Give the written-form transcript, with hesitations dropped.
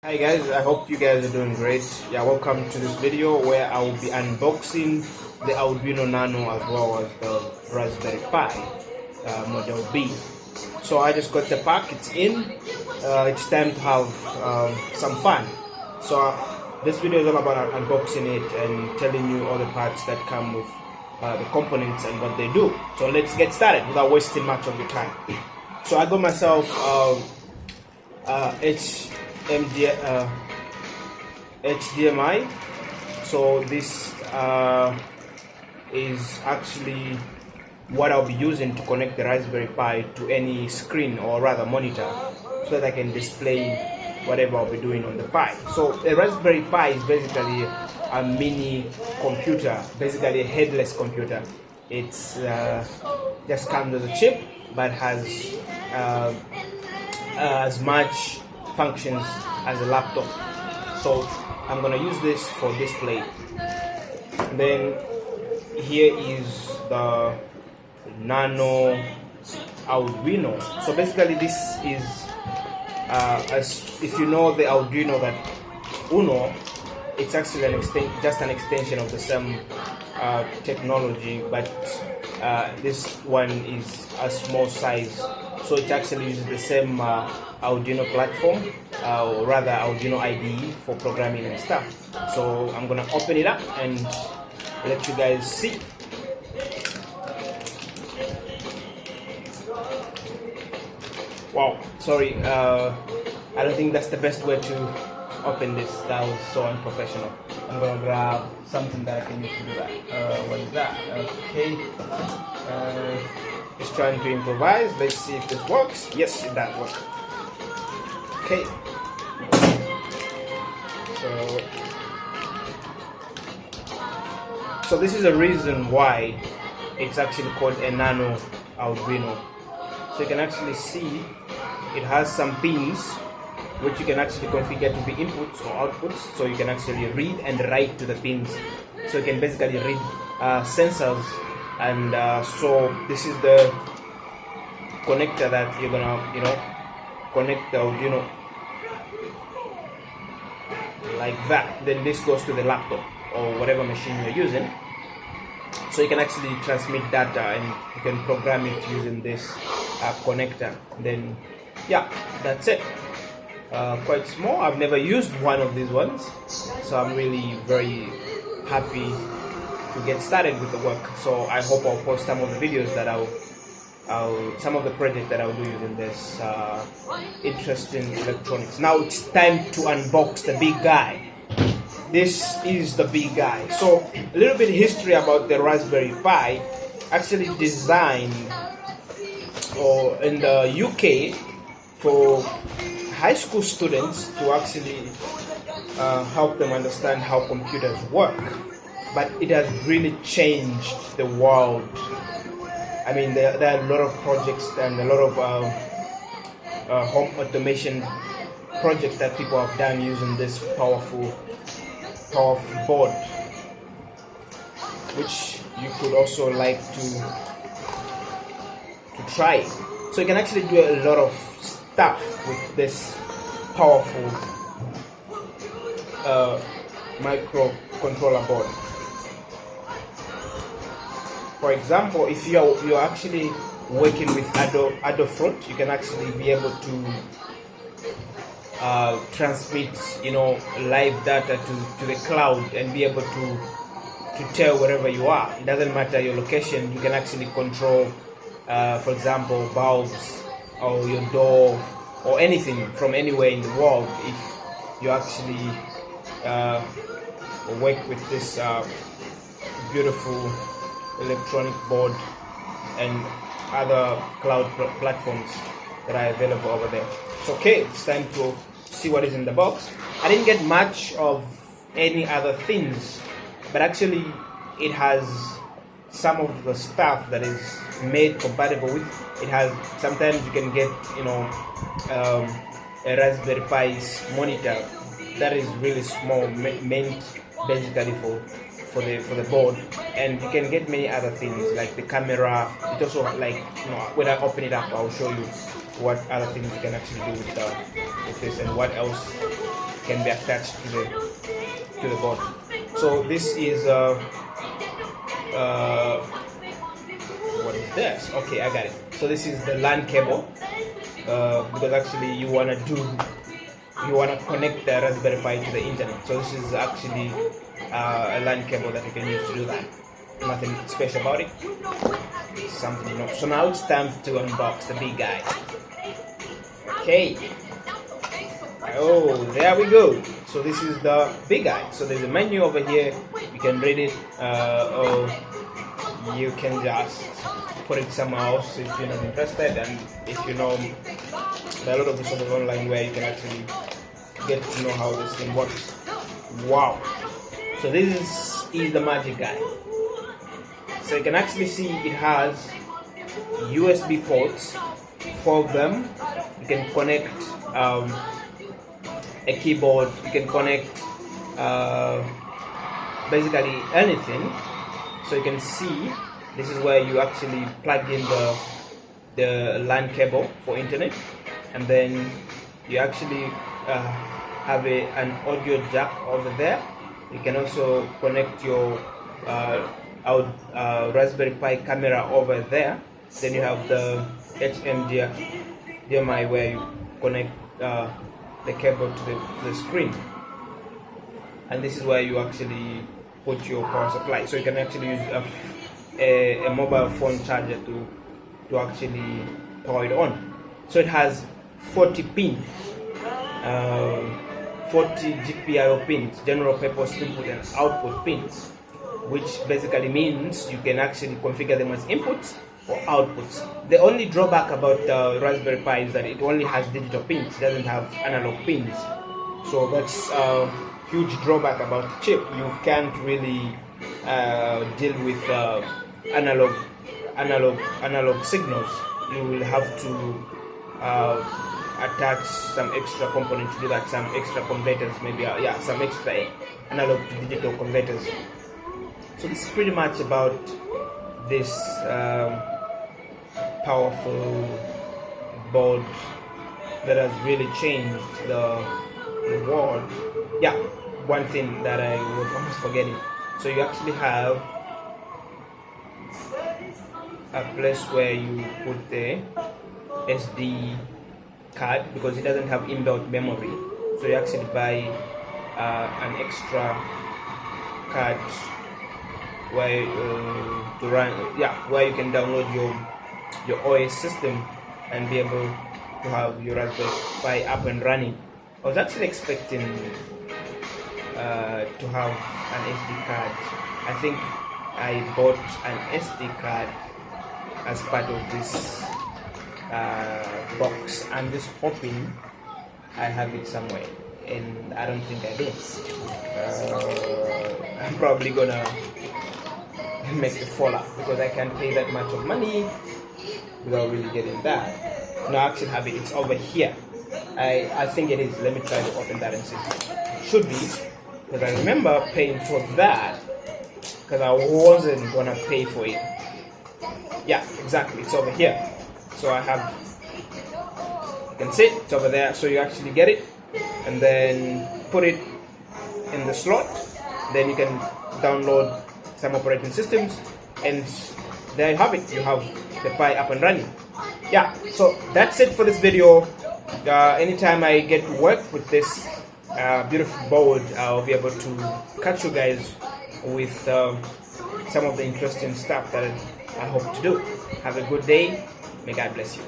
Hi guys, I hope you guys are doing great. Yeah, welcome to this video where I will be unboxing the Arduino Nano as well as the Raspberry Pi Model B. So I just got the pack, it's in. It's time to have some fun. So this video is all about unboxing it and telling you all the parts that come with the components and what they do. So let's get started without wasting much of your time. So I got myself HDMI. So this is actually what I'll be using to connect the Raspberry Pi to any screen, or rather monitor, so that I can display whatever I'll be doing on the Pi. So the Raspberry Pi is basically a mini computer, basically a headless computer. It's just comes as a chip, but has as much functions as a laptop. So I'm gonna use this for display. And then here is the Nano Arduino. So basically this is as if you know the Arduino that Uno, it's actually just an extension of the same technology, but this one is a small size, so it actually uses the same Arduino platform, or rather Arduino IDE for programming and stuff. So I'm gonna open it up and let you guys see. Wow, sorry, I don't think that's the best way to open this. That was so unprofessional. I'm gonna grab something that I can use to do that. What is that? Okay, just trying to improvise. Let's see if this works. Yes, it does work. Okay, so this is the reason why it's actually called a Nano Arduino. So you can actually see it has some pins which you can actually configure to be inputs or outputs, so you can actually read and write to the pins. So you can basically read sensors, and so this is the connector that you're gonna, connect the Arduino like that. Then this goes to the laptop or whatever machine you're using, so you can actually transmit data and you can program it using this connector. Then yeah, that's it. Quite small. I've never used one of these ones, so I'm really very happy to get started with the work. So I hope I'll post some of the videos that some of the projects that I'll do using this interesting electronics. Now it's time to unbox the big guy. This is the big guy. So a little bit of history about the Raspberry Pi. Actually designed in the UK for high school students to actually help them understand how computers work, but it has really changed the world. I mean, there are a lot of projects and a lot of home automation projects that people have done using this powerful board, which you could also like to try. So you can actually do a lot of stuff with this powerful microcontroller board. For example, if you're actually working with Adafruit, you can actually be able to transmit live data to the cloud and be able to tell wherever you are. It doesn't matter your location. You can actually control, for example, bulbs or your door or anything from anywhere in the world if you actually work with this beautiful electronic board and other cloud platforms that are available over there. So okay, it's time to see what is in the box. I didn't get much of any other things, but actually it has some of the stuff that is made compatible with. It has, sometimes you can get a Raspberry Pi's monitor that is really small, meant basically for the board, and you can get many other things like the camera. It also, like, when I open it up, I'll show you what other things you can actually do with this and what else can be attached to the board. So this is what is this? Okay, I got it. So this is the LAN cable, because actually you wanna connect the Raspberry Pi to the internet. So this is actually a LAN cable that you can use to do that. Nothing special about it. It's something you know. So now it's time to unbox the big guy. Okay. Oh, there we go. So this is the big guy. So there's a menu over here. You can read it, or you can just put it somewhere else if you're not interested. And if you know, there are a lot of resources online where you can actually get to know how this thing works. Wow. So this is the magic guy. So you can actually see it has USB ports, 4 of them. You can connect a keyboard, you can connect basically anything. So you can see this is where you actually plug in the LAN cable for internet, and then you actually have an audio jack over there. You can also connect your Raspberry Pi camera over there. Then you have the HDMI where you connect the cable to the screen, and this is where you actually put your power supply. So you can actually use a mobile phone charger to actually power it on. So it has 40 pins, 40 GPIO pins, general purpose input and output pins, which basically means you can actually configure them as inputs or outputs. The only drawback about the Raspberry Pi is that it only has digital pins, it doesn't have analog pins. So that's a huge drawback about the chip. You can't really deal with analog signals. You will have to attach some extra component to do that, some extra converters, maybe some extra analog to digital converters. So this is pretty much about this powerful board that has really changed the world. Yeah, one thing that I was almost forgetting. So you actually have a place where you put the SD card, because it doesn't have inbuilt memory. So you actually buy an extra card where where you can download your OS system and be able to have your Raspberry Pi up and running. I was actually expecting to have an SD card. I think I bought an SD card as part of this box. I'm just hoping I have it somewhere, and I don't think I do. I'm probably gonna make a fallout because I can't pay that much of money without really getting that. No, I actually have it. It's over here. I think it is. Let me try to open that and see. Should be, because I remember paying for that because I wasn't gonna pay for it. Yeah, exactly. It's over here. So I have. You can see it's over there. So you actually get it and then put it in the slot. Then you can download some operating systems, and there you have it. You have the Pi up and running. Yeah, so that's it for this video. Anytime I get to work with this beautiful board, I'll be able to catch you guys with some of the interesting stuff that I hope to do. Have a good day. May God bless you.